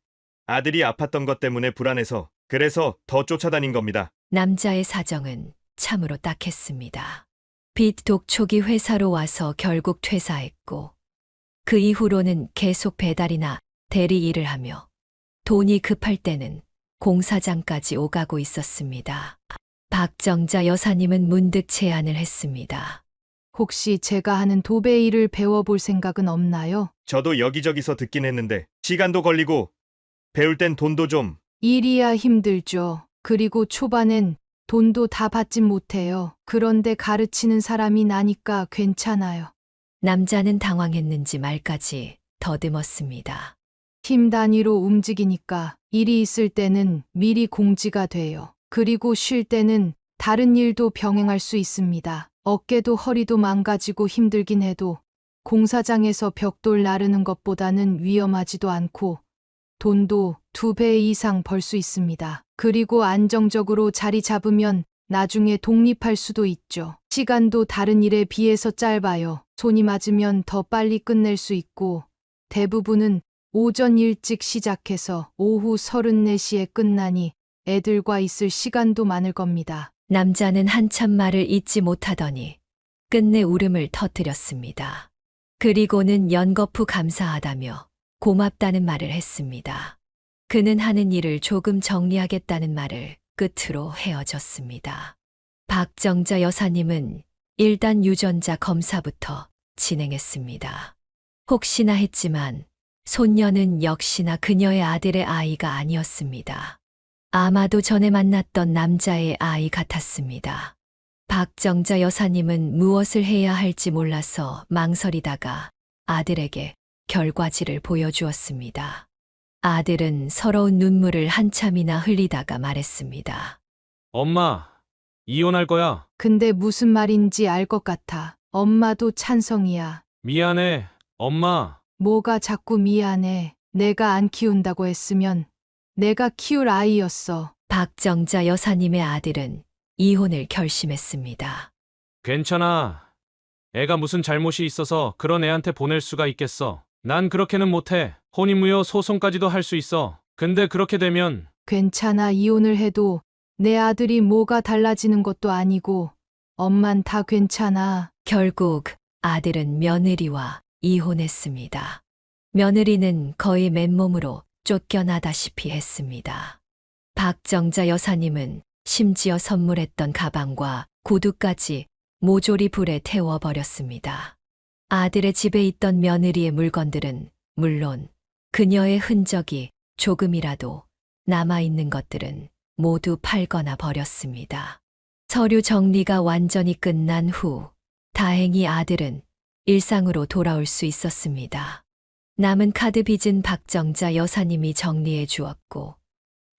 H: 아들이 아팠던 것 때문에 불안해서 그래서 더 쫓아다닌 겁니다.
C: 남자의 사정은 참으로 딱했습니다. 빚 독촉이 회사로 와서 결국 퇴사했고 그 이후로는 계속 배달이나 대리 일을 하며 돈이 급할 때는 공사장까지 오가고 있었습니다. 박정자 여사님은 문득 제안을 했습니다.
B: 혹시 제가 하는 도배 일을 배워볼 생각은 없나요?
H: 저도 여기저기서 듣긴 했는데 시간도 걸리고 배울 땐 돈도 좀.
B: 일이야 힘들죠. 그리고 초반엔 돈도 다 받진 못해요. 그런데 가르치는 사람이 나니까 괜찮아요.
C: 남자는 당황했는지 말까지 더듬었습니다.
B: 팀 단위로 움직이니까 일이 있을 때는 미리 공지가 돼요. 그리고 쉴 때는 다른 일도 병행할 수 있습니다. 어깨도 허리도 망가지고 힘들긴 해도 공사장에서 벽돌 나르는 것보다는 위험하지도 않고 돈도 2배 이상 벌 수 있습니다. 그리고 안정적으로 자리 잡으면 나중에 독립할 수도 있죠. 시간도 다른 일에 비해서 짧아요. 손이 맞으면 더 빨리 끝낼 수 있고 대부분은 오전 일찍 시작해서 오후 34시에 끝나니 애들과 있을 시간도 많을 겁니다.
C: 남자는 한참 말을 잇지 못하더니 끝내 울음을 터뜨렸습니다. 그리고는 연거푸 감사하다며 고맙다는 말을 했습니다. 그는 하는 일을 조금 정리하겠다는 말을 끝으로 헤어졌습니다. 박정자 여사님은 일단 유전자 검사부터 진행했습니다. 혹시나 했지만 손녀는 역시나 그녀의 아들의 아이가 아니었습니다. 아마도 전에 만났던 남자의 아이 같았습니다. 박정자 여사님은 무엇을 해야 할지 몰라서 망설이다가 아들에게 결과지를 보여주었습니다. 아들은 서러운 눈물을 한참이나 흘리다가 말했습니다.
A: 엄마, 이혼할 거야.
B: 근데 무슨 말인지 알 것 같아. 엄마도 찬성이야.
A: 미안해, 엄마.
B: 뭐가 자꾸 미안해. 내가 안 키운다고 했으면 내가 키울 아이였어.
C: 박정자 여사님의 아들은 이혼을 결심했습니다.
A: 괜찮아. 애가 무슨 잘못이 있어서 그런 애한테 보낼 수가 있겠어. 난 그렇게는 못해. 혼인무효 소송까지도 할 수 있어. 근데 그렇게 되면
B: 괜찮아. 이혼을 해도 내 아들이 뭐가 달라지는 것도 아니고 엄만 다 괜찮아.
C: 결국 아들은 며느리와 이혼했습니다. 며느리는 거의 맨몸으로 쫓겨나다시피 했습니다. 박정자 여사님은 심지어 선물했던 가방과 구두까지 모조리 불에 태워버렸습니다. 아들의 집에 있던 며느리의 물건들은 물론 그녀의 흔적이 조금이라도 남아있는 것들은 모두 팔거나 버렸습니다. 서류 정리가 완전히 끝난 후 다행히 아들은 일상으로 돌아올 수 있었습니다. 남은 카드 빚은 박정자 여사님이 정리해 주었고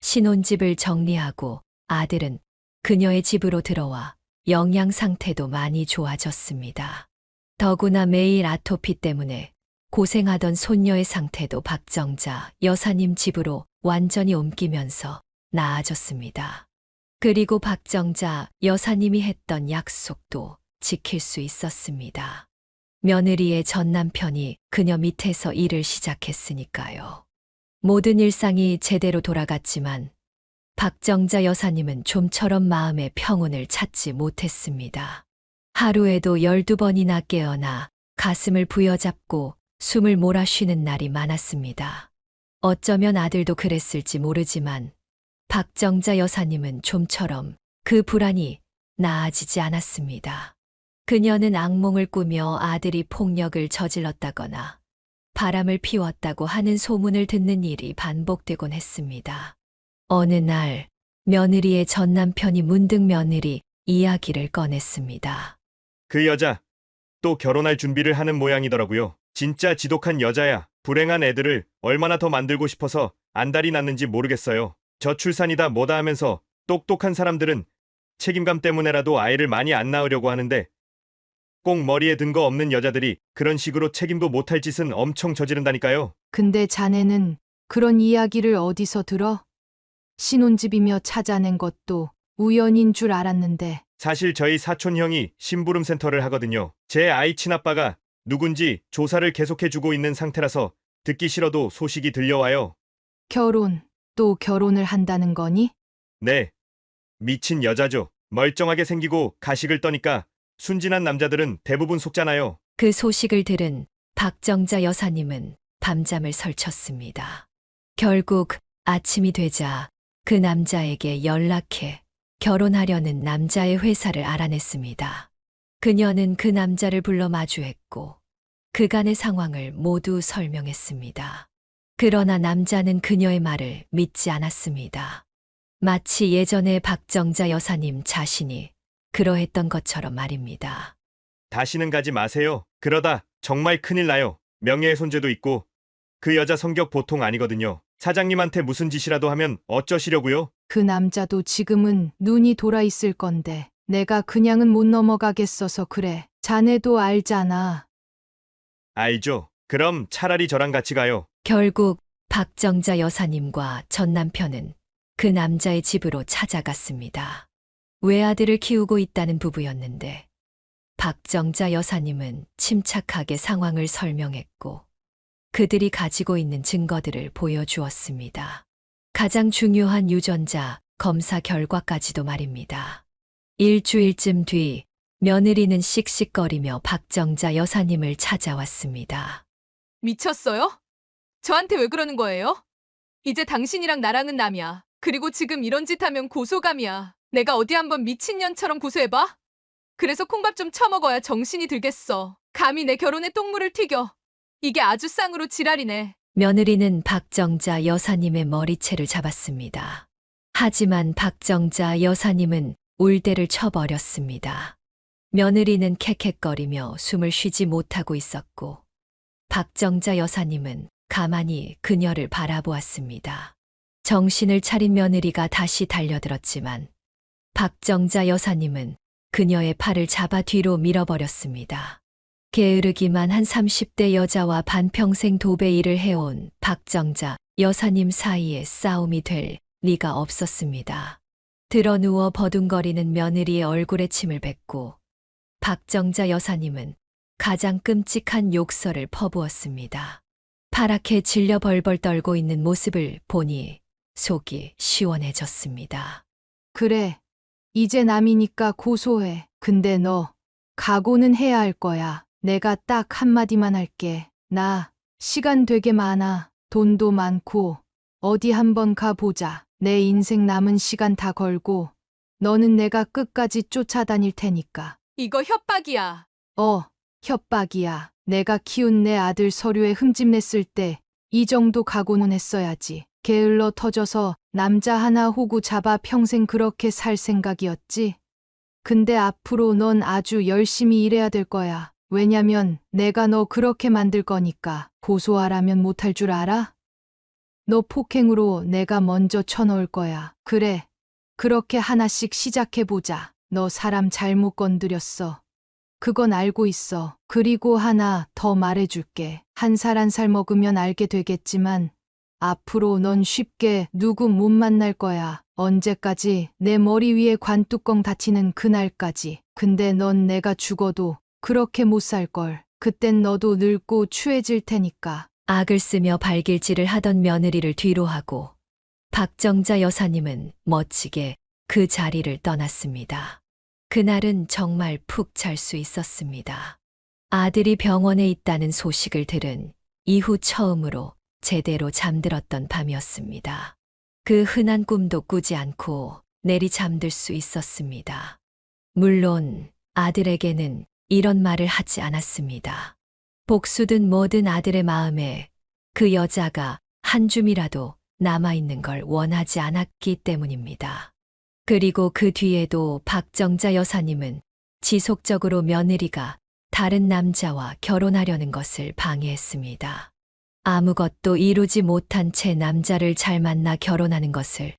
C: 신혼집을 정리하고 아들은 그녀의 집으로 들어와 영양 상태도 많이 좋아졌습니다. 더구나 매일 아토피 때문에 고생하던 손녀의 상태도 박정자 여사님 집으로 완전히 옮기면서 나아졌습니다. 그리고 박정자 여사님이 했던 약속도 지킬 수 있었습니다. 며느리의 전 남편이 그녀 밑에서 일을 시작했으니까요. 모든 일상이 제대로 돌아갔지만 박정자 여사님은 좀처럼 마음의 평온을 찾지 못했습니다. 하루에도 12번이나 깨어나 가슴을 부여잡고 숨을 몰아쉬는 날이 많았습니다. 어쩌면 아들도 그랬을지 모르지만 박정자 여사님은 좀처럼 그 불안이 나아지지 않았습니다. 그녀는 악몽을 꾸며 아들이 폭력을 저질렀다거나 바람을 피웠다고 하는 소문을 듣는 일이 반복되곤 했습니다. 어느 날 며느리의 전 남편이 문득 며느리 이야기를 꺼냈습니다.
H: 그 여자 또 결혼할 준비를 하는 모양이더라고요. 진짜 지독한 여자야. 불행한 애들을 얼마나 더 만들고 싶어서 안달이 났는지 모르겠어요. 저출산이다 뭐다 하면서 똑똑한 사람들은 책임감 때문에라도 아이를 많이 안 낳으려고 하는데 꼭 머리에 든 거 없는 여자들이 그런 식으로 책임도 못할 짓은 엄청 저지른다니까요.
B: 근데 자네는 그런 이야기를 어디서 들어? 신혼집이며 찾아낸 것도 우연인 줄 알았는데.
H: 사실 저희 사촌 형이 심부름 센터를 하거든요. 제 아이 친아빠가 누군지 조사를 계속해주고 있는 상태라서 듣기 싫어도 소식이 들려와요.
B: 결혼, 또 결혼을 한다는 거니?
H: 네. 미친 여자죠. 멀쩡하게 생기고 가식을 떠니까 순진한 남자들은 대부분 속잖아요.
C: 그 소식을 들은 박정자 여사님은 밤잠을 설쳤습니다. 결국 아침이 되자 그 남자에게 연락해 결혼하려는 남자의 회사를 알아냈습니다. 그녀는 그 남자를 불러 마주했고 그간의 상황을 모두 설명했습니다. 그러나 남자는 그녀의 말을 믿지 않았습니다. 마치 예전에 박정자 여사님 자신이 그러했던 것처럼 말입니다.
H: 다시는 가지 마세요. 그러다 정말 큰일 나요. 명예훼손죄도 있고 그 여자 성격 보통 아니거든요. 사장님한테 무슨 짓이라도 하면 어쩌시려고요?
B: 그 남자도 지금은 눈이 돌아 있을 건데 내가 그냥은 못 넘어가겠어서 그래. 자네도 알잖아.
H: 알죠. 그럼 차라리 저랑 같이 가요.
C: 결국 박정자 여사님과 전 남편은 그 남자의 집으로 찾아갔습니다. 외아들을 키우고 있다는 부부였는데 박정자 여사님은 침착하게 상황을 설명했고 그들이 가지고 있는 증거들을 보여주었습니다. 가장 중요한 유전자 검사 결과까지도 말입니다. 일주일쯤 뒤 며느리는 씩씩거리며 박정자 여사님을 찾아왔습니다.
F: 미쳤어요? 저한테 왜 그러는 거예요? 이제 당신이랑 나랑은 남이야. 그리고 지금 이런 짓 하면 고소감이야. 내가 어디 한번 미친년처럼 고소해봐? 그래서 콩밥 좀 처먹어야 정신이 들겠어. 감히 내 결혼에 똥물을 튀겨. 이게 아주 쌍으로 지랄이네.
C: 며느리는 박정자 여사님의 머리채를 잡았습니다. 하지만 박정자 여사님은 울대를 쳐버렸습니다. 며느리는 캑캑거리며 숨을 쉬지 못하고 있었고 박정자 여사님은 가만히 그녀를 바라보았습니다. 정신을 차린 며느리가 다시 달려들었지만 박정자 여사님은 그녀의 팔을 잡아 뒤로 밀어버렸습니다. 게으르기만 한 30대 여자와 반평생 도배 일을 해온 박정자 여사님 사이에 싸움이 될 리가 없었습니다. 드러누워 버둥거리는 며느리의 얼굴에 침을 뱉고 박정자 여사님은 가장 끔찍한 욕설을 퍼부었습니다. 파랗게 질려 벌벌 떨고 있는 모습을 보니 속이 시원해졌습니다.
B: 그래. 이제 남이니까 고소해. 근데 너 각오는 해야 할 거야. 내가 딱 한마디만 할게. 나 시간 되게 많아. 돈도 많고 어디 한번 가보자. 내 인생 남은 시간 다 걸고 너는 내가 끝까지 쫓아다닐 테니까.
F: 이거 협박이야.
B: 협박이야. 내가 키운 내 아들 서류에 흠집 냈을 때 이 정도 각오는 했어야지. 게을러 터져서 남자 하나 호구 잡아 평생 그렇게 살 생각이었지. 근데 앞으로 넌 아주 열심히 일해야 될 거야. 왜냐면 내가 너 그렇게 만들 거니까. 고소하라면 못할 줄 알아? 너 폭행으로 내가 먼저 쳐넣을 거야. 그래. 그렇게 하나씩 시작해보자. 너 사람 잘못 건드렸어. 그건 알고 있어. 그리고 하나 더 말해줄게. 한 살 한 살 먹으면 알게 되겠지만 앞으로 넌 쉽게 누구 못 만날 거야. 언제까지? 내 머리 위에 관뚜껑 닫히는 그날까지. 근데 넌 내가 죽어도 그렇게 못 살걸. 그땐 너도 늙고 추해질 테니까.
C: 악을 쓰며 발길질을 하던 며느리를 뒤로 하고 박정자 여사님은 멋지게 그 자리를 떠났습니다. 그날은 정말 푹 잘 수 있었습니다. 아들이 병원에 있다는 소식을 들은 이후 처음으로 제대로 잠들었던 밤이었습니다. 그 흔한 꿈도 꾸지 않고 내리 잠들 수 있었습니다. 물론 아들에게는 이런 말을 하지 않았습니다. 복수든 뭐든 아들의 마음에 그 여자가 한 줌이라도 남아있는 걸 원하지 않았기 때문입니다. 그리고 그 뒤에도 박정자 여사님은 지속적으로 며느리가 다른 남자와 결혼하려는 것을 방해했습니다. 아무것도 이루지 못한 채 남자를 잘 만나 결혼하는 것을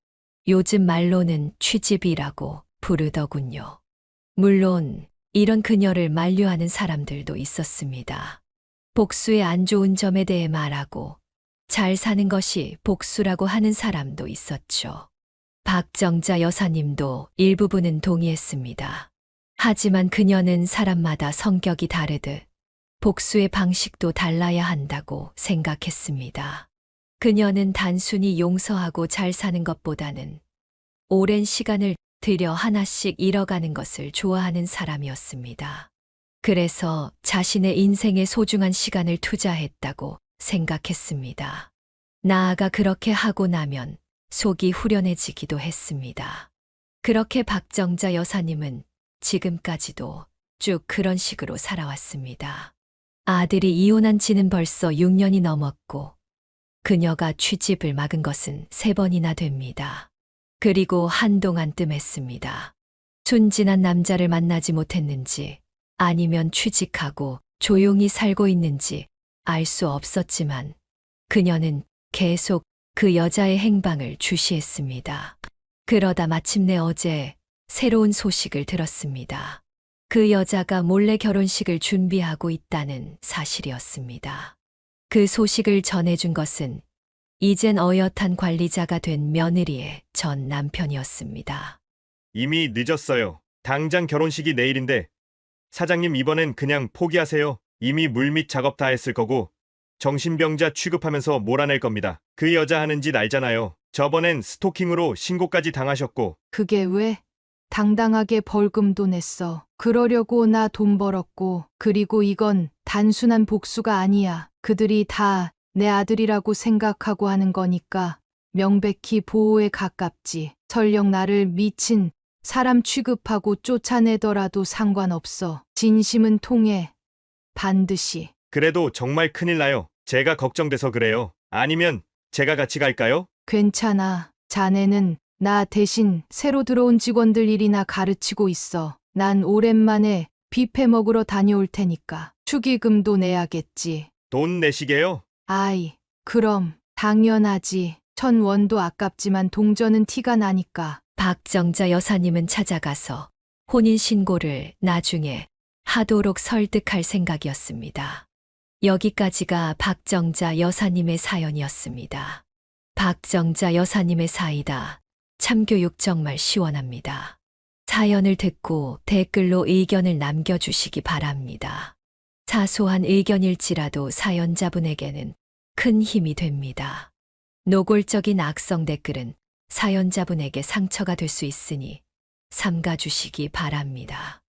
C: 요즘 말로는 취집이라고 부르더군요. 물론 이런 그녀를 만류하는 사람들도 있었습니다. 복수의 안 좋은 점에 대해 말하고 잘 사는 것이 복수라고 하는 사람도 있었죠. 박정자 여사님도 일부분은 동의했습니다. 하지만 그녀는 사람마다 성격이 다르듯 복수의 방식도 달라야 한다고 생각했습니다. 그녀는 단순히 용서하고 잘 사는 것보다는 오랜 시간을 들여 하나씩 잃어가는 것을 좋아하는 사람이었습니다. 그래서 자신의 인생에 소중한 시간을 투자했다고 생각했습니다. 나아가 그렇게 하고 나면 속이 후련해지기도 했습니다. 그렇게 박정자 여사님은 지금까지도 쭉 그런 식으로 살아왔습니다. 아들이 이혼한 지는 벌써 6년이 넘었고 그녀가 취집을 막은 것은 3번이나 됩니다. 그리고 한동안 뜸했습니다. 순진한 남자를 만나지 못했는지 아니면 취직하고 조용히 살고 있는지 알 수 없었지만 그녀는 계속 그 여자의 행방을 주시했습니다. 그러다 마침내 어제 새로운 소식을 들었습니다. 그 여자가 몰래 결혼식을 준비하고 있다는 사실이었습니다. 그 소식을 전해준 것은 이젠 어엿한 관리자가 된 며느리의 전 남편이었습니다.
H: 이미 늦었어요. 당장 결혼식이 내일인데 사장님 이번엔 그냥 포기하세요. 이미 물밑 작업 다 했을 거고 정신병자 취급하면서 몰아낼 겁니다. 그 여자 하는 짓 알잖아요. 저번엔 스토킹으로 신고까지 당하셨고.
B: 그게 왜? 당당하게 벌금도 냈어. 그러려고 나 돈 벌었고, 그리고 이건 단순한 복수가 아니야. 그들이 다 내 아들이라고 생각하고 하는 거니까 명백히 보호에 가깝지. 설령 나를 미친 사람 취급하고 쫓아내더라도 상관없어. 진심은 통해. 반드시.
H: 그래도 정말 큰일 나요. 제가 걱정돼서 그래요. 아니면 제가 같이 갈까요?
B: 괜찮아. 자네는 나 대신 새로 들어온 직원들 일이나 가르치고 있어. 난 오랜만에 뷔페 먹으러 다녀올 테니까. 축의금도 내야겠지.
H: 돈 내시게요?
B: 아이, 그럼 당연하지. 1,000원도 아깝지만 동전은 티가 나니까.
C: 박정자 여사님은 찾아가서 혼인신고를 나중에 하도록 설득할 생각이었습니다. 여기까지가 박정자 여사님의 사연이었습니다. 박정자 여사님의 사이다. 참교육 정말 시원합니다. 사연을 듣고 댓글로 의견을 남겨주시기 바랍니다. 사소한 의견일지라도 사연자분에게는 큰 힘이 됩니다. 노골적인 악성 댓글은 사연자분에게 상처가 될 수 있으니 삼가주시기 바랍니다.